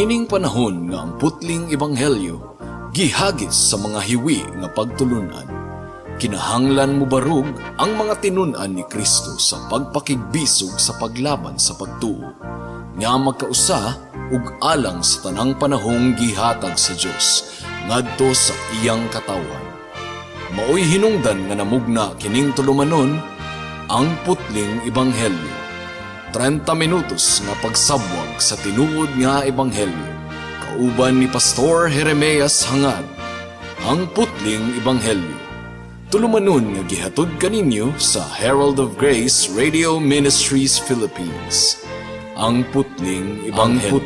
Niining panahon nga ang putling ebanghelyo gihagis sa mga hiwi nga pagtulunan. Kinahanglan mo barug ang mga tinun-an ni Kristo sa pagpakigbisog sa paglaban sa pagtuo, nga magkausa ug alang sa tanang panahong gihatag sa Dios ngadto sa iyang katawan. Maoy hinungdan nga namugna kining tulumanon ang putling ebanghelyo. 30 minutos nga pagsabwag sa tinuod nga ebanghelyo. Kauban ni Pastor Jeremias Hangad, ang putling ebanghelyo. Tulumanon nga gihatod kaninyo sa Herald of Grace Radio Ministries Philippines. Ang putling ebanghelyo.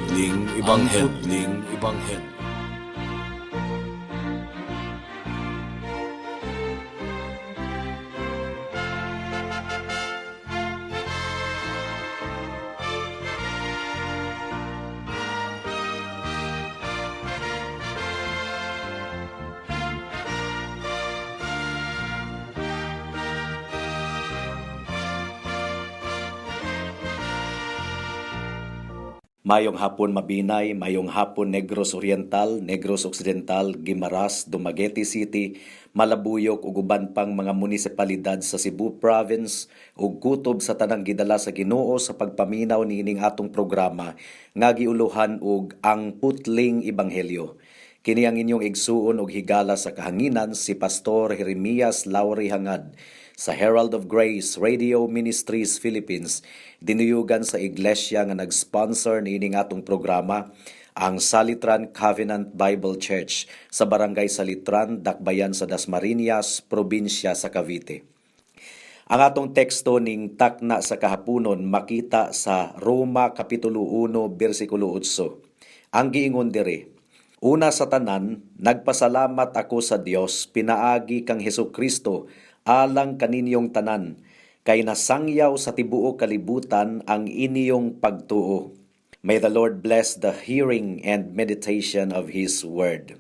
Mayong hapon Mabinay, mayong hapon Negros Oriental, Negros Occidental, Guimaras, Dumaguete City, Malabuyok ug uban pang mga munisipalidad sa Cebu Province ug kutob sa tanang gidala sa Ginoo sa pagpaminaw niining atong programa nga giuluhan og ang putling ebanghelyo. Kini ang inyong igsuon og higala sa kahanginan si Pastor Jeremias Lauri Hangad sa Herald of Grace Radio Ministries Philippines, dinuyugan sa iglesia nga nag-sponsor niining atong programa, ang Salitran Covenant Bible Church sa Barangay Salitran, Dakbayan sa Dasmariñas, Probinsya sa Cavite. Ang atong teksto ning takna sa kahaponon makita sa Roma Kapitulo 1, versikulo 8. Ang giingon diri, una sa tanan, nagpasalamat ako sa Dios, pinaagi kang Hesukristo, alang kaninyong tanan, kay nasangyaw sa tibuok kalibutan ang inyong pagtuo. May the Lord bless the hearing and meditation of His Word.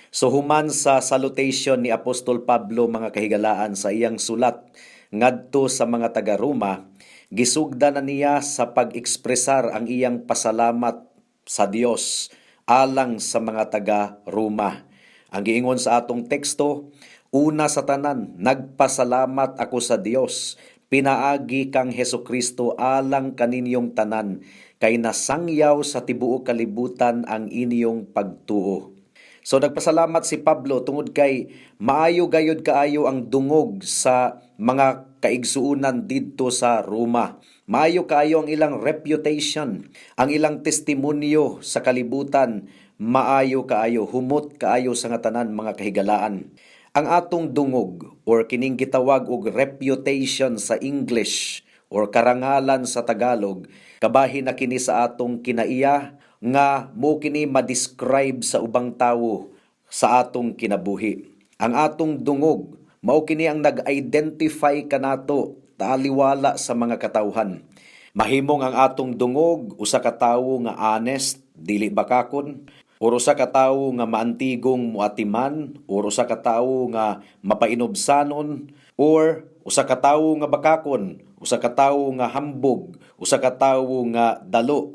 So human sa salutation ni Apostol Pablo mga kahigalaan sa iyang sulat ngadto sa mga taga-Roma, gisugda na niya sa pag-ekspresar ang iyang pasalamat sa Dios alang sa mga taga-Roma. Ang giingon sa atong teksto, una sa tanan, nagpasalamat ako sa Dios, pinaagi kang Hesukristo alang kaninyong tanan, kay nasangyaw sa tibuok kalibutan ang inyong pagtuo. So nagpasalamat si Pablo tungod kay maayo gayud kaayo ang dungog sa mga kaigsuunan didto sa Roma. Maayo kaayo ang ilang reputation, ang ilang testimonyo sa kalibutan, maayo kaayo, humot kaayo sa nga tanan mga kahigalaan. Ang atong dungog or kining gitawag og reputation sa English or karangalan sa Tagalog, kabahin na kini sa atong kinaiya nga mo kini ma-describe sa ubang tawo sa atong kinabuhi. Ang atong dungog mao kini ang nag-identify kanato taliwala sa mga katawhan. Mahimong ang atong dungog usa ka tawo nga honest, dili bakakon, o usa ka tawo nga maantigong muatiman, o usa ka tawo nga mapainobsanon, or usa ka tawo nga bakakon, usa ka tawo nga hambog, usa ka tawo nga dalo.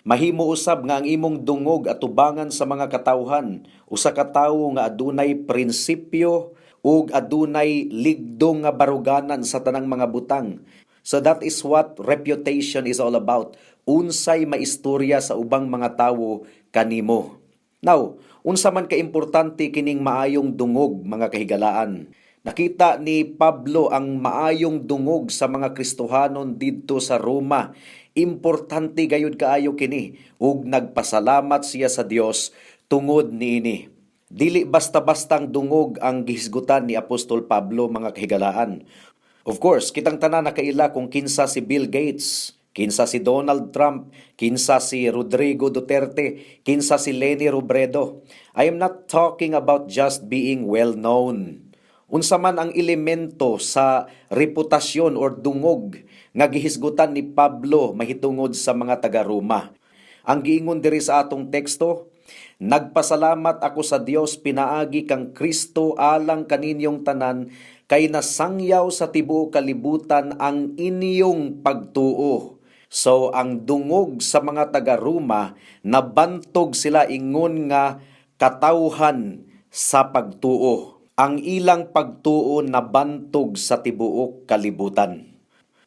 Mahimo usab nga ang imong dungog atubangan sa mga katawhan, usa ka tawo nga adunay prinsipyo ug adunay ligdong nga baruganan sa tanang mga butang. So that is what reputation is all about. Unsay maistorya sa ubang mga tawo kanimo. Now, unsa man kaimportante kining maayong dungog mga kahigalaan. Nakita ni Pablo ang maayong dungog sa mga Kristohanon didto sa Roma. Importante gayud kaayo kini ug nagpasalamat siya sa Dios tungod niini. Dili basta-bastang dungog ang gihisgutan ni Apostol Pablo mga kahigalaan. Of course, kitang tanan nakaila kung kinsa si Bill Gates, kinsa si Donald Trump, kinsa si Rodrigo Duterte, kinsa si Leni Robredo. I am not talking about just being well-known. Unsa man ang elemento sa reputasyon or dungog nga gihisgutan ni Pablo mahitungod sa mga taga-Roma. Ang giingon diri sa atong teksto, nagpasalamat ako sa Dios pinaagi kang Kristo alang kaninyong tanan, kay nasangyaw sa tibuok kalibutan ang inyong pagtuo. So ang dungog sa mga taga-Roma, nabantog sila ingon nga katawhan sa pagtuo. Ang ilang pagtuo nabantog sa tibuok kalibutan.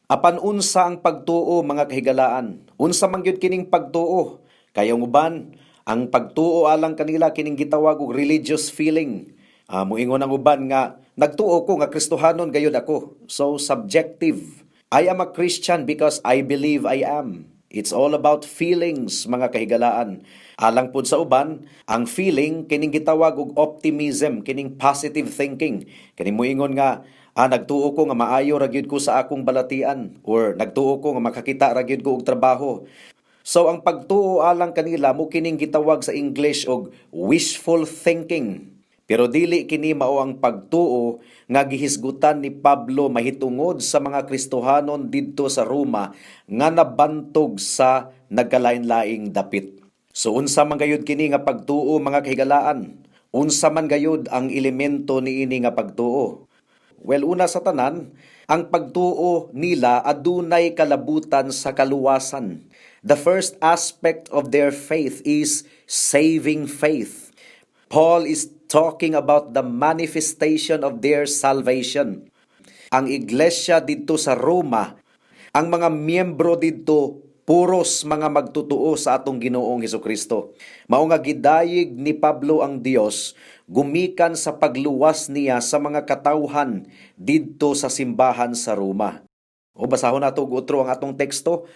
Apan unsa ang pagtuo mga kahigalaan? Unsa man gyud kining pagtuo? Kayong uban, ang pagtuo alang kanila kining gitawag og religious feeling. Muingon ang uban nga nagtuo ko nga Kristohanon gayud ako. So subjective. I am a Christian because I believe I am. It's all about feelings mga kahigalaan. Alang pud sa uban, ang feeling kining gitawag og optimism, kining positive thinking. Kining moingon nga nagtuo ko nga maayo ra gyud ko sa akong balatian or nagtuo ko nga makakita ra gyud ko og trabaho. So ang pagtuo alang kanila mo kining gitawag sa English og wishful thinking. Pero dili kini mao ang pagtuo nga gihisgutan ni Pablo mahitungod sa mga Kristohanon didto sa Roma nga nabantog sa nagkalain-laing dapit. So unsa man gayud kini nga pagtuo mga kahigalaan? Unsa man gayud ang elemento niini nga pagtuo? Well, una sa tanan, ang pagtuo nila adunay kalabutan sa kaluwasan. The first aspect of their faith is saving faith. Paul is talking about the manifestation of their salvation. Ang iglesia dito sa Roma, ang mga miyembro dito, puros mga magtutuo sa atong Ginoong Hesukristo. Mao nga gidayeg ni Pablo ang Dios gumikan sa pagluwas niya sa mga katawhan didto sa simbahan sa Roma. O basahon nato og utro ang atong teksto.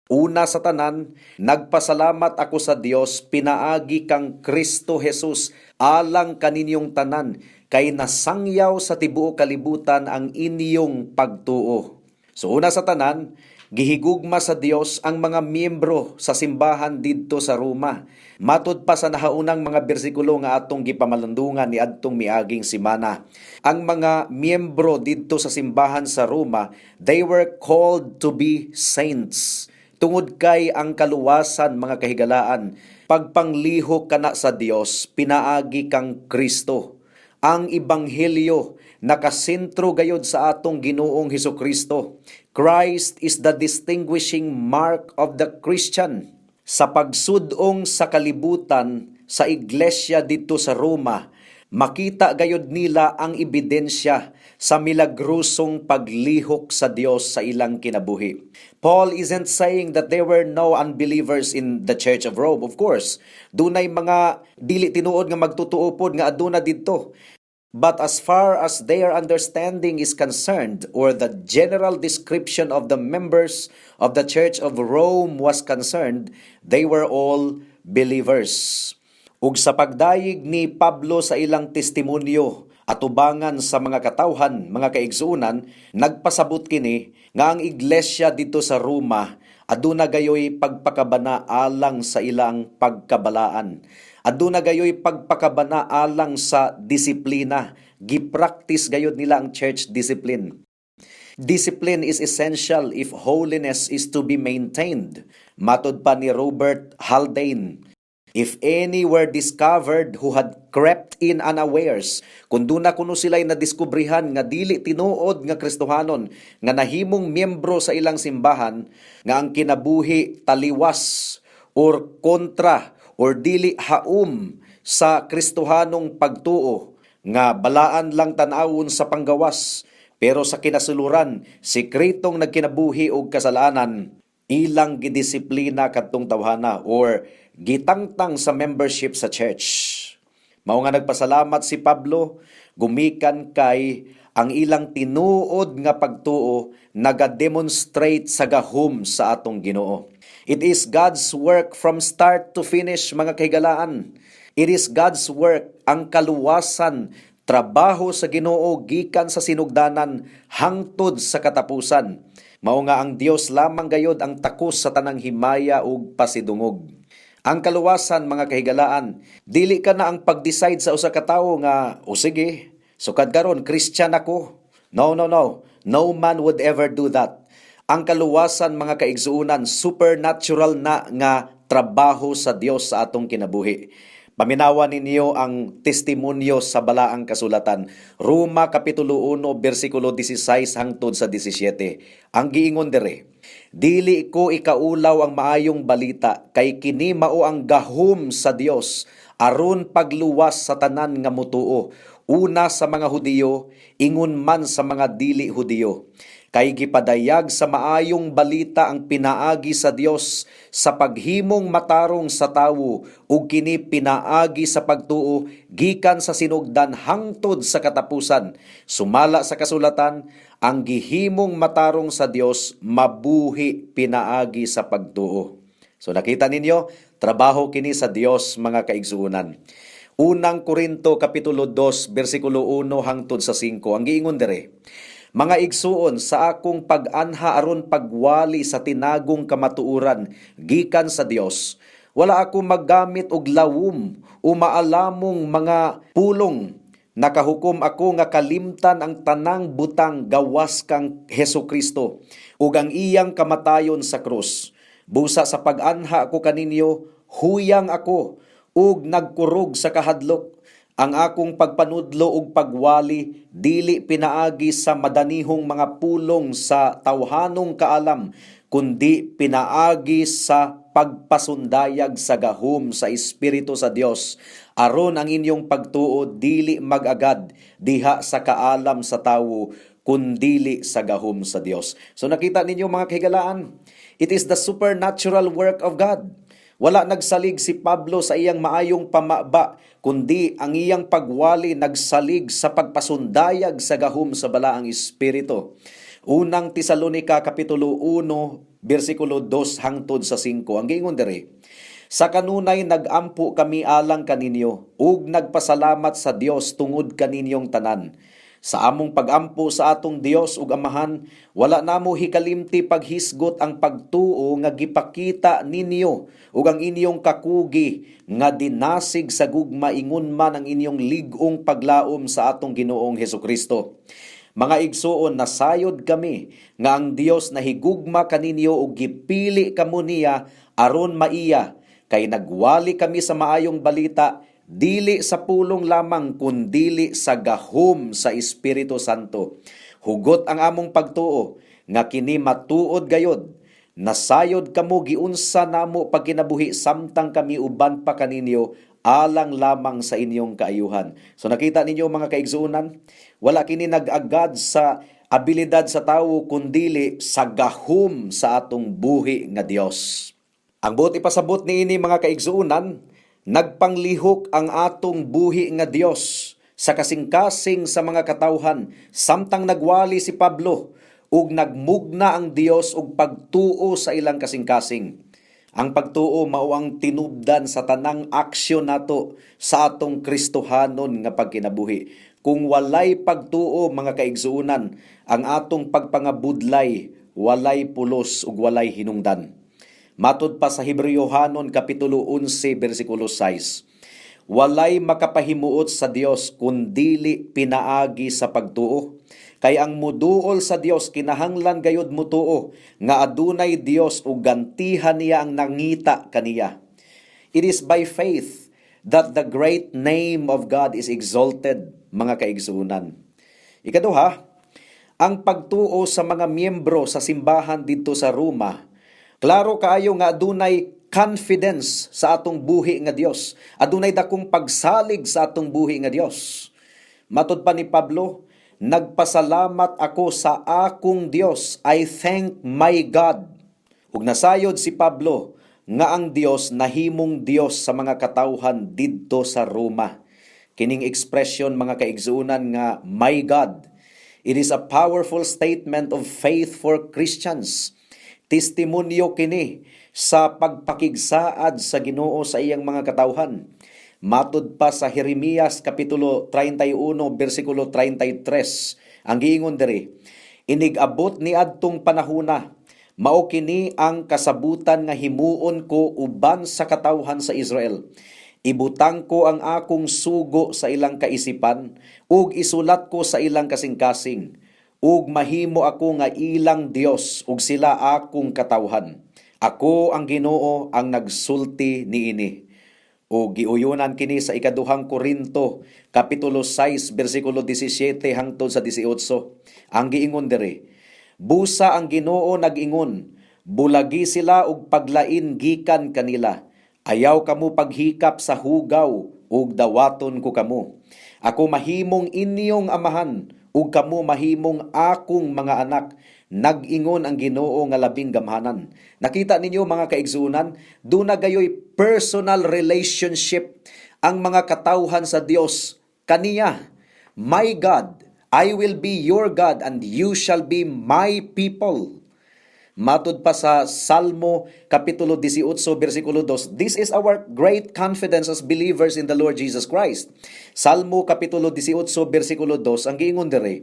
Una sa tanan, nagpasalamat ako sa Dios pinaagi kang Kristo Jesus alang kaninyong tanan kay nasangyaw sa tibuok kalibutan ang inyong pagtuo. So una sa tanan, gihigugma sa Dios ang mga miyembro sa simbahan didto sa Roma. Matud pa sa nahaunang mga bersikulo nga atong gipamalandungan ni adtong miaging semana. Ang mga miyembro didto sa simbahan sa Roma, they were called to be saints. Tungod kay ang kaluwasan mga kahigalaan, pagpanglihok kana sa Dios, pinaagi kang Kristo. Ang ebanghelyo nakasentro gayud sa atong Ginoong Hesukristo. Christ is the distinguishing mark of the Christian. Sa pagsudong sa kalibutan sa iglesia dito sa Roma, makita gayud nila ang ebidensya sa milagrosong paglihok sa Dios sa ilang kinabuhi. Paul isn't saying that there were no unbelievers in the Church of Rome. Of course, dunay mga dili tinuod nga magtutuo pod nga aduna didto. But as far as their understanding is concerned, or the general description of the members of the Church of Rome was concerned, they were all believers. Ug sa pagdayeg ni Pablo sa ilang testimonyo, atubangan sa mga katawhan, mga kaigsuunan, nagpasabot kini nga ang iglesia dito sa Roma aduna gayoy pagpakabana alang sa ilang pagkabalaan. Aduna gayoy pagpakabana alang sa disiplina. Gipractice gayod nila ang church discipline. Discipline is essential if holiness is to be maintained. Matod pa ni Robert Haldane, if any were discovered who had crept in unawares, kung doon na kuno sila'y nadiskubrihan nga dili tinuod nga Kristohanon, nga nahimong miyembro sa ilang simbahan, nga ang kinabuhi taliwas or kontra or dili haum sa Kristohanong pagtuo, nga balaan lang tanawon sa panggawas, pero sa kinasuluran, sikretong nagkinabuhi og kasalanan, ilang gidisiplina kadtong tawhana or gitangtang sa membership sa church. Mao nga nagpasalamat si Pablo, gumikan kay ang ilang tinuod nga pagtuo nagademonstrate sa gahom sa atong Ginoo. It is God's work from start to finish mga kahigalaan. It is God's work, ang kaluwasan, trabaho sa Ginoo gikan sa sinugdanan hangtod sa katapusan. Mao nga ang Dios lamang gayod ang takos sa tanang himaya ug pasidungog. Ang kaluwasan mga kahigalaan, dili ka na ang pag-decide sa usa ka tawo nga o sige, sukad karon Christian ako. No. No man would ever do that. Ang kaluwasan mga kaigsuunan, supernatural na nga trabaho sa Dios sa atong kinabuhi. Paminawan ninyo ang testimonyo sa balaang kasulatan. Roma Kapitulo 1, versikulo 16 hangtod sa 17. Ang giingon dire, dili ko ikaulaw ang maayong balita, kay kini mao ang gahom sa Dios, aron pagluwas sa tanan nga mutuo, una sa mga Hudiyo, ingon man sa mga dili Hudiyo. Kay gipadayag sa maayong balita ang pinaagi sa Dios sa paghimong matarong sa tawo, ug kini pinaagi sa pagtuo gikan sa sinugdan hangtod sa katapusan. Sumala sa kasulatan, ang gihimong matarong sa Dios mabuhi pinaagi sa pagtuo. So nakita ninyo, trabaho kini sa Dios, mga kaigsuonan. Unang Korinto Kapitulo 2 versikulo 1 hangtod sa 5. Ang giingon dire, mga igsuon, sa akong pag-anha aron pagwali sa tinagong kamatuuran gikan sa Dios, wala ako maggamit og lawom o maalamong mga pulong. Nakahukom ako nga kalimtan ang tanang butang gawas kang Hesukristo ug ang iyang kamatayon sa krus. Busa sa pag-anha ko kaninyo, huyang ako ug nagkurog sa kahadlok. Ang akong pagpanudlo ug pagwali dili pinaagi sa madanihong mga pulong sa tawhanong kaalam, kundi pinaagi sa pagpasundayag sa gahom sa Espiritu sa Dios, aron ang inyong pagtuo dili mag-agad diha sa kaalam sa tawo, kundili sa gahom sa Dios. So nakita ninyo, mga kahigalaan, it is the supernatural work of God. Wala nagsalig si Pablo sa iyang maayong pamaba, kundi ang iyang pagwali nagsalig sa pagpasundayag sa gahom sa balaang Espiritu. Unang Tesalonica Kapitulo 1, versikulo 2 hangtod sa 5. Ang giingon dire, sa kanunay nagampo kami alang kaninyo, ug nagpasalamat sa Dios tungod kaninyong tanan. Sa among pagampo sa atong Dios ug Amahan, wala namo hikalimti paghisgot ang pagtuo nga gipakita ninyo ug ang inyong kakugi nga dinasig sa gugma, ingon man ang inyong lig-ong paglaom sa atong Ginoong Hesukristo. Mga igsuon, nasayod kami nga ang Dios nahigugma kaninyo ug gipili kamo niya aron maiya, kay nagwali kami sa maayong balita, dili sa pulong lamang kundili sa gahom sa Espiritu Santo. Hugot ang among pagtuo nga kini matuod gayod. Nasayod kamo giunsa namo pagkinabuhi samtang kami uban pa kaninyo, alang lamang sa inyong kaayuhan. So nakita ninyo, mga kaigsuonan, wala kini nag-agad sa abilidad sa tawo kundili sa gahom sa atong buhi nga Dios. Ang buot ipasabot niini, mga kaigsuonan, nagpanglihok ang atong buhi nga Dios sa kasing-kasing sa mga katawhan, samtang nagwali si Pablo ug nagmugna ang Dios og pagtuo sa ilang kasing-kasing. Ang pagtuo mao ang tinubdan sa tanang aksyon nato sa atong Kristohanon nga pagkinabuhi. Kung walay pagtuo, mga kaigsuonan, ang atong pagpangabudlay walay pulos ug walay hinungdan. Matod pa sa Hebreyohanon Kapitulo 11 versikulo 6, walay makapahimuot sa Dios kundili pinaagi sa pagtuo. Kay ang muduol sa Dios kinahanglan gayud mutuo nga adunay Dios ug gantihan niya ang nangita kaniya. It is by faith that the great name of God is exalted, mga kaigsuonan. Ikaduha, ang pagtuo sa mga miyembro sa simbahan didto sa Roma, klaro kaayo nga adunay confidence sa atong buhi nga Dios. Adunay dakong pagsalig sa atong buhi nga Dios. Matod pa ni Pablo, nagpasalamat ako sa akong Dios. I thank my God. Ug nasayod si Pablo nga ang Dios nahimong Dios sa mga katawhan didto sa Roma. Kining expression, mga kaigsuonan, nga my God, it is a powerful statement of faith for Christians. Testimonyo kini sa pagpakigsaad sa Ginoo sa iyang mga katawhan. Matod pa sa Jeremias Kapitulo 31 versikulo 33, ang giingon diri, inigabot ni adtong panahona, mao kini ang kasabutan nga himuon ko uban sa katawhan sa Israel. Ibutang ko ang akong sugo sa ilang kaisipan, ug isulat ko sa ilang kasing-kasing, ug mahimo ako nga ilang Dios, ug sila akong katawhan. Ako ang Ginoo ang nagsulti niini. O giuyonan kini sa ikaduhang Korinto, Kapitulo 6, versikulo 17 hangtod sa 18. Ang giingon dere, busa ang Ginoo nag-ingon, bulagi sila og paglain gikan kanila. Ayaw kamo paghikap sa hugaw ug dawaton ko kamo. Ako mahimong inyong amahan ug kamo mahimong akong mga anak. Nag-ingon ang Ginoo nga labing gamhanan. Nakita ninyo mga kaigsunan, doon na gayoy personal relationship ang mga katawhan sa Dios kaniya. My God, I will be your God and you shall be my people. Matud pa sa Salmo Kapitulo 18, versikulo 2, this is our great confidence as believers in the Lord Jesus Christ. Salmo Kapitulo 18, versikulo 2, ang giingon dere,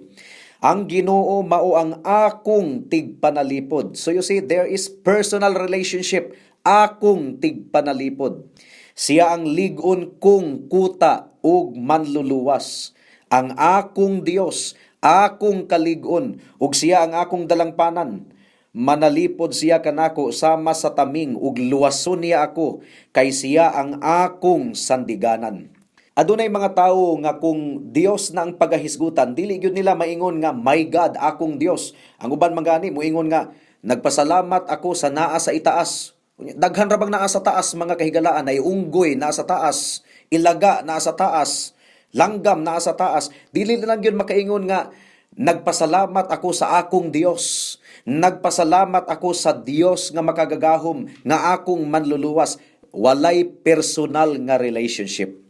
ang Ginoo mao ang akong tigpanalipod. So you see, there is personal relationship, akong tigpanalipod. Siya ang ligon kong kuta ug manluluwas. Ang akong Dios, akong kaligon, ug siya ang akong dalangpanan. Manalipod siya kanako sama sa taming ug luwason niya ako, kay siya ang akong sandiganan. Adunay mga tawo nga kung Dios na ang pagahisgutan, dili gyud nila maingon nga, my God, akong Dios. Ang uban mangani moingon nga, nagpasalamat ako sa naa sa itaas. Daghan ra bang naa sa taas mga kahigalaan, ay unggoy naa sa taas, ilaga naa sa taas, langgam naa sa taas. Dili lang gyud makaingon nga, nagpasalamat ako sa akong Dios. Nagpasalamat ako sa Dios nga makagagahom, nga akong manluluwas. Walay personal nga relationship.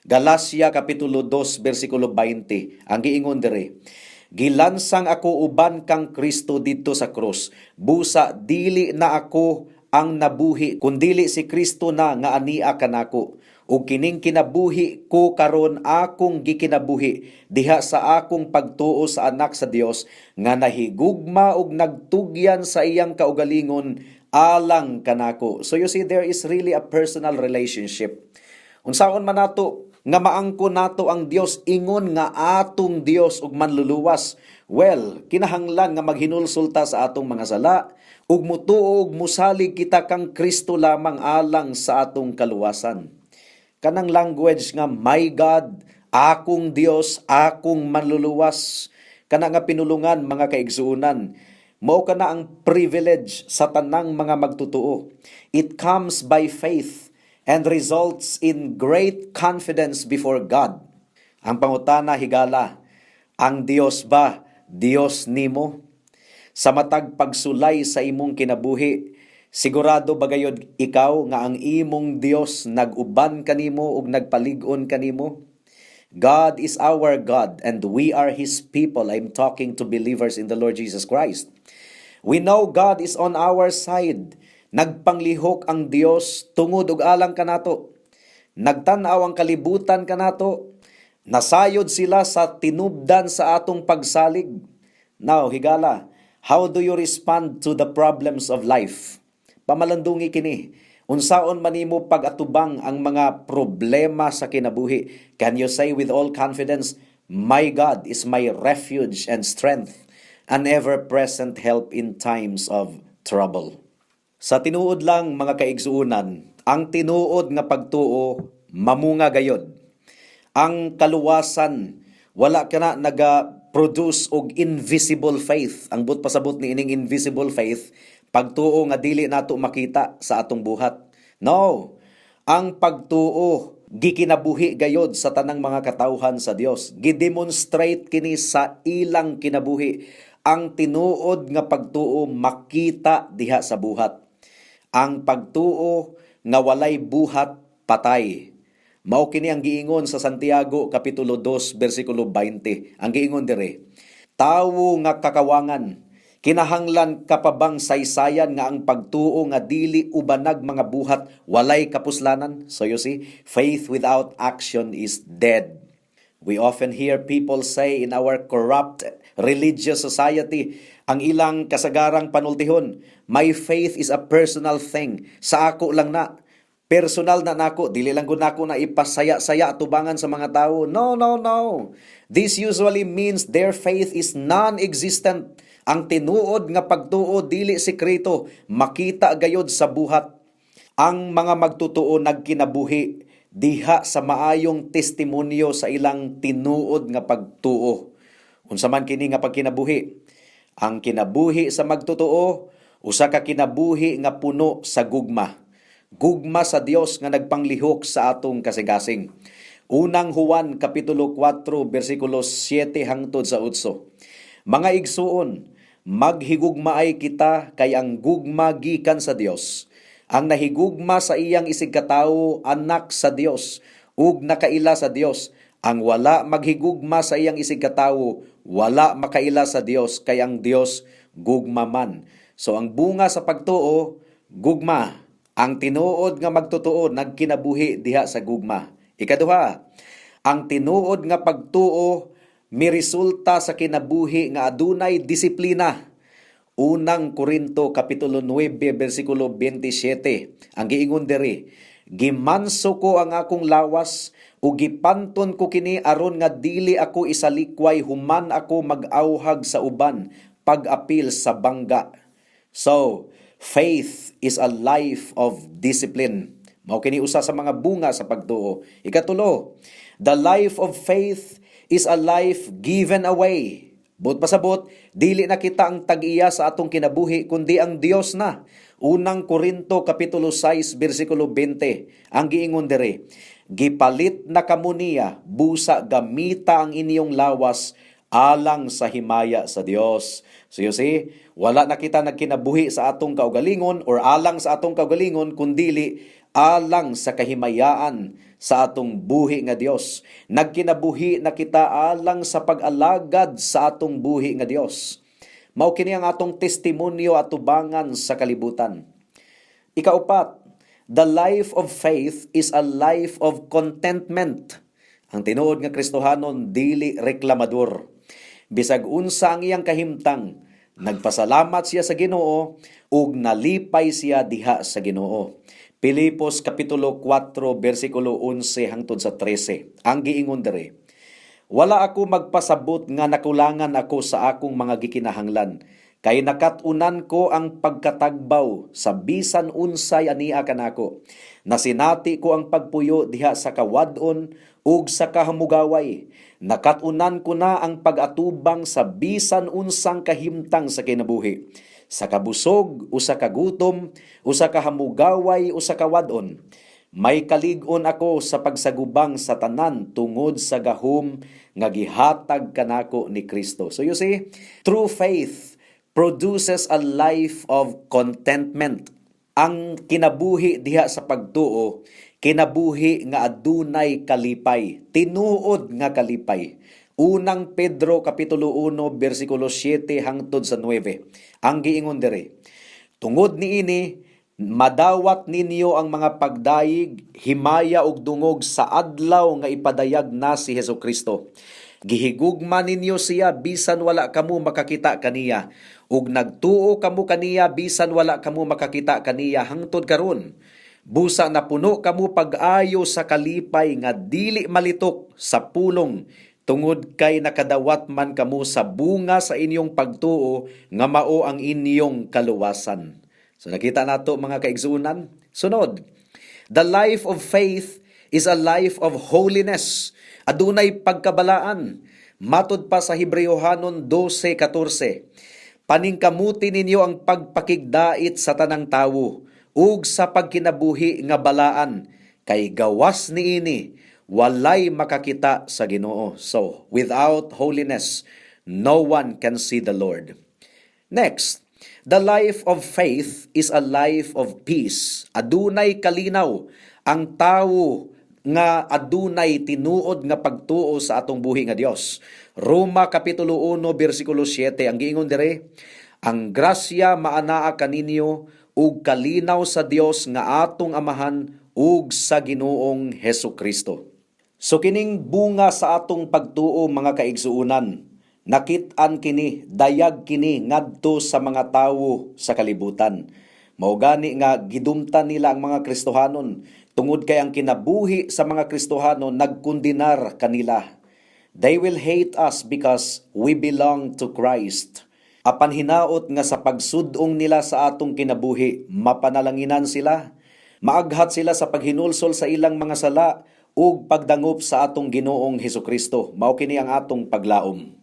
Galacia Kapitulo 2, versikulo 20, ang giingon dere, gilansang ako uban kang Kristo dito sa krus, busa dili na ako ang nabuhi, kundili si Kristo na nga ania kanako. Ug kining kinabuhi ko karon akong gikinabuhi diha sa akong pagtuo sa anak sa Dios nga nahigugma ug nagtugyan sa iyang kaugalingon alang kanako. So you see, there is really a personal relationship. Unsaon man nato nga maangko nato ang Dios, ingon nga atong Dios ug manluluwas. Well, kinahanglan nga maghinulsulta sa atong mga sala ug mutuo ug musalig kita kang Kristo lamang alang sa atong kaluwasan. Kanang language nga my God, akong Dios, akong manluluwas, kana nga pinulungan mga kaigsuunan, mao kana ang privilege sa tanang mga magtutuo. It comes by faith and results in great confidence before God. Ang pangutana higala, ang Dios ba Dios nimo? Sa matag pagsulay sa imong kinabuhi, sigurado ba gayud ikaw nga ang imong Dios nag-uban kanimo ug nagpalig-on kanimo? God is our God and we are His people. I'm talking to believers in the Lord Jesus Christ. We know God is on our side. Nagpanglihok ang Dios tungod og alang kanato. Nagtan-aw ang kalibutan kanato. Nasayod sila sa tinubdan sa atong pagsalig. Now, higala, how do you respond to the problems of life? Pamalandungi kini. Unsaon man nimo pag-atubang ang mga problema sa kinabuhi? Can you say with all confidence, my God is my refuge and strength, an ever-present help in times of trouble. Sa tinuod lang mga kaigsuunan, ang tinuod nga pagtuo mamunga gayod. Ang kaluwasan wala kana naga-produce og invisible faith. Ang but pasabot ni ining invisible faith, pagtuo nga dili nato makita sa atong buhat. No, ang pagtuo gikinabuhi gayod sa tanang mga katawhan sa Dios. Gidemonstrate kini sa ilang kinabuhi. Ang tinuod nga pagtuo makita diha sa buhat. Ang pagtuo nga walay buhat patay. Mao kini ang giingon sa Santiago Kapitulo 2 versikulo 20. Ang giingon dire, tawo nga kakawangan, kinahanglan kapabang saysayan nga ang pagtuo nga dili ubanag mga buhat walay kapuslanan. So you see, faith without action is dead. We often hear people say in our corrupt religious society, ang ilang kasagarang panultihon, my faith is a personal thing. Sa ako lang na. Personal na nako. Dili lang gud nako na ipasaya-saya tubangan sa mga tao. No, no, no. This usually means their faith is non-existent. Ang tinuod nga pagtuo dili sekreto, makita gayod sa buhat. ang mga magtutuo nagkinabuhi diha sa maayong testimonyo sa ilang tinuod nga pagtuo. Unsa man kini nga pagkinabuhi? Ang kinabuhi sa magtutuo, usa ka kinabuhi nga puno sa gugma. Gugma sa Dios nga nagpanglihok sa atong kasigasing. Unang Juan kapitulo 4 bersikulo 7 hangtod sa 8. Mga igsuon, maghigugmaay kita kay ang gugma gikan sa Dios. Ang nahigugma sa iyang isig katawo anak sa Dios ug nakaila sa Dios. Ang wala maghigugma sa iyang isig katawo wala makaila sa Dios kay ang Dios gugma man. So ang bunga sa pagtuo gugma. Ang tinuod nga magtutuo nagkinabuhi diha sa gugma. Ikaduha, ang tinuod nga pagtuo miresulta sa kinabuhi nga adunay disiplina. Unang Korinto kapitulo 9 bersikulo 27. Ang giingon diri, gimanso ko ang akong lawas ug gipanton ko kini aron nga dili ako isalikway human ako mag-awhag sa uban pag-apil sa bangga. So, faith is a life of discipline. Mao kini usa sa mga bunga sa pagtuo. Ikatulo, the life of faith is a life given away. But pasabot, dili na kita ang tag-iya sa atong kinabuhi, kundi ang Dios na. Unang Korinto kapitulo 6 bersikulo 20. Ang giingon diri, gipalit na kamo niya, busa gamita ang inyong lawas alang sa himaya sa Dios. So you see, wala na kita nagkinabuhi sa atong kaugalingon or alang sa atong kaugalingon, kundili alang sa kahimayaan sa atong buhi nga Dios. Nagkinabuhi na kita alang sa pag-alagad sa atong buhi nga Dios. Mao kini ang atong testimonyo at tubangan sa kalibutan. Ikaupat, the life of faith is a life of contentment. Ang tinuod nga Kristohanon dili reklamador. Bisag unsa ang iyang kahimtang, nagpasalamat siya sa Ginoo ug nalipay siya diha sa Ginoo. Pilipos kapitulo 4 bersikulo 11 hangtod sa 13. Ang giingon diri, wala ako magpasabot nga nakulangan ako sa akong mga gikinahanglan, kay nakatunan ko ang pagkatagbaw sa bisan unsay ania kanako. Nasinati ko ang pagpuyo diha sa kawadon ug sa kahamugaway. Nakatunan ko na ang pag-atubang sa bisan unsang kahimtang sa kinabuhi. Sa kabusog o sa kagutom o sa kahamugaway o sa kawadon. May kalig-on ako sa pagsagubang sa tanan tungod sa gahom nga gihatag kanako ni Kristo. So you see, true faith produces a life of contentment. Ang kinabuhi diha sa pagtuo, kinabuhi nga adunay kalipay, tinuod nga kalipay. Unang Pedro kapitulo 1 bersikulo 7 hangtod sa 9. Ang giingon diri, tungod niini madawat ninyo ang mga pagdayig, himaya ug dungog sa adlaw nga ipadayag na si Hesukristo. Gihigugma ninyo siya bisan wala kamo makakita kaniya, ug nagtuo kamo kaniya bisan wala kamo makakita kaniya hangtod karon. Busa napuno kamo pag-ayo sa kalipay nga dili malitok sa pulong, tungod kay nakadawat man kamo sa bunga sa inyong pagtuo nga mao ang inyong kaluwasan. So nakita nato mga kaigsunan. Sunod, the life of faith is a life of holiness. Adunay pagkabalaan. Matod pa sa Hebreohanon 12:14. Paningkamuti ninyo ang pagpakigdait sa tanang tawo ug sa pagkinabuhi nga balaan, kay gawas niini walay makakita sa Ginoo. So, without holiness, no one can see the Lord. Next, the life of faith is a life of peace. Adunay kalinaw ang tawo nga adunay tinuod nga pagtuo sa atong buhi nga Dios. Roma kapitulo 1 bersikulo 7 ang giingon dire, ang grasya maanaa kaninyo ug kalinaw sa Dios nga atong Amahan ug sa Ginoong Hesukristo. So kining bunga sa atong pagtuo mga kaigsuunan, nakit-an kini, dayag kini ngadto sa mga tawo sa kalibutan. Mao gani nga gidumtan nila ang mga Kristohanon tungod kay ang kinabuhi sa mga Kristohanon nagkundinar kanila. They will hate us because we belong to Christ. Apan hinaot nga sa pagsudong nila sa atong kinabuhi, mapanalanginan sila. Maaghat sila sa paghinulsol sa ilang mga sala ug pagdangop sa atong Ginoong Hesukristo. Mao kini ang atong paglaom.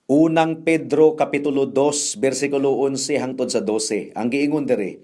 Unang Pedro Kapitulo 2, versikulo 11 hangtod sa 12. Ang giingon diri,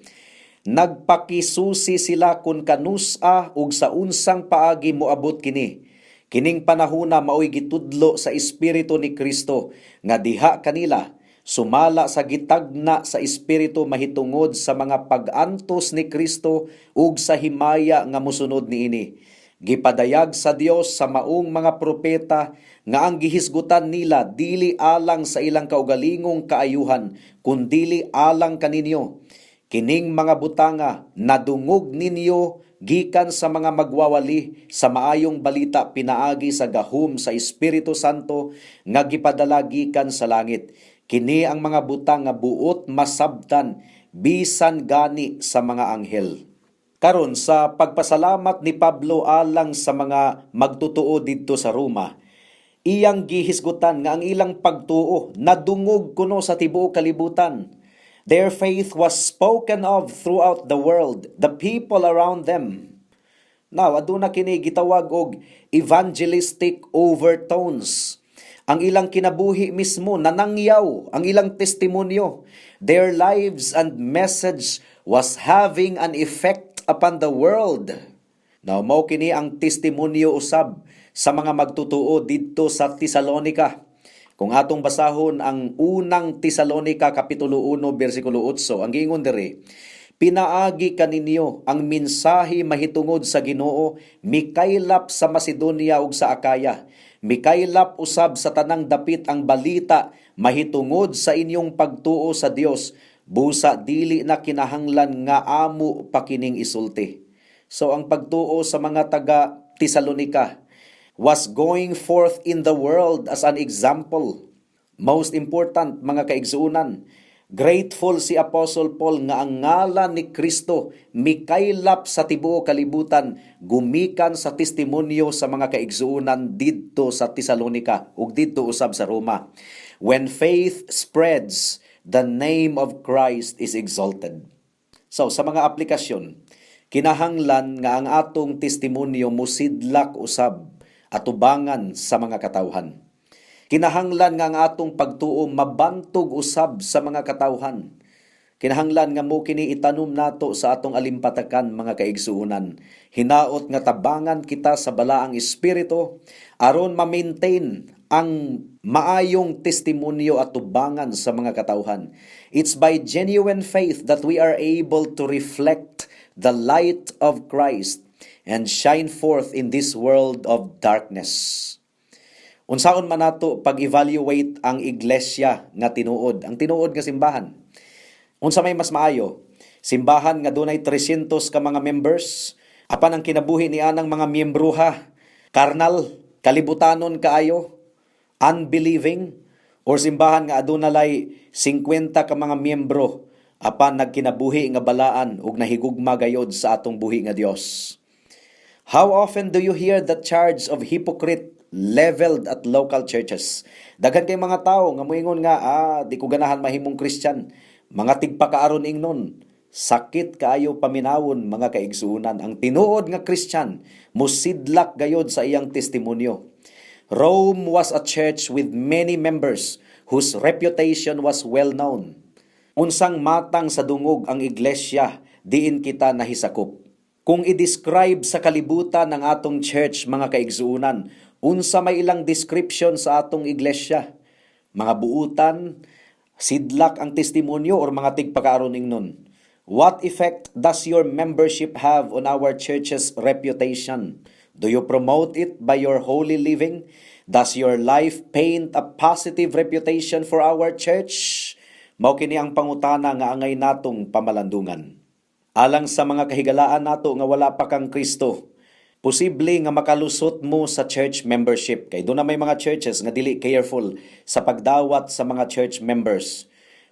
nagpakisusi sila kun kanusa ug sa unsang paagi moabot kini. Kining panahona maoy gitudlo sa Espiritu ni Kristo nga diha kanila sumala sa gitagna sa Espiritu mahitungod sa mga pag-antos ni Kristo ug sa himaya nga mosunod niini. Gipadayag sa Dios sa maong mga propeta nga ang gihisgutan nila dili alang sa ilang kaugalingong kaayuhan kundili alang kaninyo. Kining mga butanga nadungog ninyo gikan sa mga magwawali sa maayong balita pinaagi sa gahom sa Espiritu Santo nga gipadala gikan sa langit. Kini ang mga butang nga buot masabtan bisan gani sa mga anghel. Karon sa pagpasalamat ni Pablo alang sa mga magtutuo didto sa Roma, iyang gihisgutan nga ang ilang pagtuo nadungog kuno sa tibuok kalibutan. Their faith was spoken of throughout the world, the people around them. Now, aduna kini gitawag og evangelistic overtones. Ang ilang kinabuhi mismo nanangyaw ang ilang testimonyo. Their lives and message was having an effect upon the world. Now, mao kini ang testimonyo usab sa mga magtutuo didto sa Tesalonica. Kung atong basahon ang unang Tesalonica Kapitulo 1, versikulo 8, ang giingon diri, pinaagi kaninyo ang mensahe mahitungod sa Ginoo, mikaylap sa Macedonia ug sa Akaya, mikaylap usab sa tanang dapit ang balita mahitungod sa inyong pagtuo sa Dios, busa dili na kinahanglan nga amo pa kining isulti. So ang pagtuo sa mga taga Tesalonica was going forth in the world as an example. Most important, mga kaigsuunan, grateful si Apostle Paul nga ang ngalan ni Kristo mikaylap sa tibuok kalibutan gumikan sa testimonyo sa mga kaigsuunan didto sa Tesalonica ug didto usab sa Roma. When faith spreads, the name of Christ is exalted. So sa mga aplikasyon, kinahanglan nga ang atong testimonyo musidlak usab atubangan sa mga katawhan. Kinahanglan nga ang atong pagtuo mabantog usab sa mga katawhan. Kinahanglan nga mo kini itanom nato sa atong alimpatakan, mga kaigsuunan. Hinaot nga tabangan kita sa balaang espiritu aron ma-maintain ang maayong testimonyo at tubangan sa mga katawhan. It's by genuine faith that we are able to reflect the light of Christ and shine forth in this world of darkness. Unsaon man nato pag-evaluate ang iglesia nga tinuod, ang tinuod nga simbahan. Unsa may mas maayo? Simbahan nga dunay 300 ka mga members, apan ang kinabuhi ni anang mga miyembroha, karnal, kalibutanon kaayo, unbelieving, or simbahan nga adunay 50 ka mga miyembro, apan nagkinabuhi nga balaan ug nahigugma gayod sa atong buhi nga Dios. How often do you hear the charge of hypocrite leveled at local churches? Daghan kay mga tao nga moingon nga, di ko ganahan mahimong Christian. Mga tigpakaaron ingnon. Sakit kaayo paminawon, mga kaigsuunan. Ang tinuod nga Christian, musidlak gayod sa iyang testimonyo. Rome was a church with many members whose reputation was well known. Unsang matang sa dungog ang iglesia, diin kita nahisakop. Kung i-describe sa kalibutan ng atong church, mga kaigsuunan, unsa may ilang description sa atong iglesia? Mga buutan, sidlak ang testimonyo or mga tigpakaaron ingnon. What effect does your membership have on our church's reputation? Do you promote it by your holy living? Does your life paint a positive reputation for our church? Mao kini ang pangutana nga angay natong pamalandungan. Alang sa mga kahigalaan nato nga wala pa kang Kristo, posible nga makalusot mo sa church membership. Kay doon na may mga churches nga dili careful sa pagdawat sa mga church members.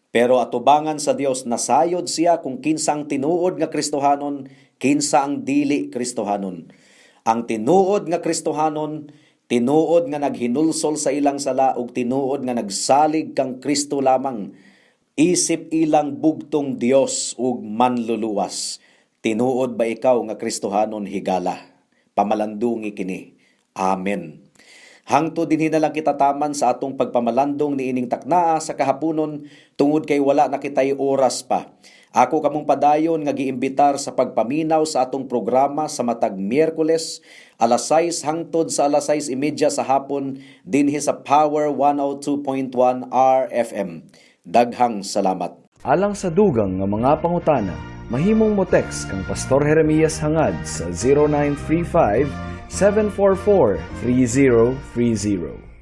Pero atubangan sa Dios, nasayod siya kung kinsa ang tinuod nga Kristohanon, kinsa ang dili Kristohanon. Ang tinuod nga Kristohanon, tinuod nga naghinulsol sa ilang sala ug tinuod nga nagsalig kang Kristo lamang. Isip ilang bugtong Dios ug manluluwas. Tinuod ba ikaw nga Kristohanon higala? Pamalandungi kini. Amen. Hangtod dinhi na lang kita taman sa atong pagpamalandong ni ining taknaa sa kahaponon tungod kay wala na kitay oras pa. Ako kamong padayon nga giimbitar sa pagpaminaw sa atong programa sa matag Miyerkules, alas 6 hangtod sa alas 6:30 sa hapon dinhi sa Power 102.1 RFM. Daghang salamat. Alang sa dugang nga mga pangutana, mahimong mo text kang Pastor Jeremias hangad sa 0935 744 3030.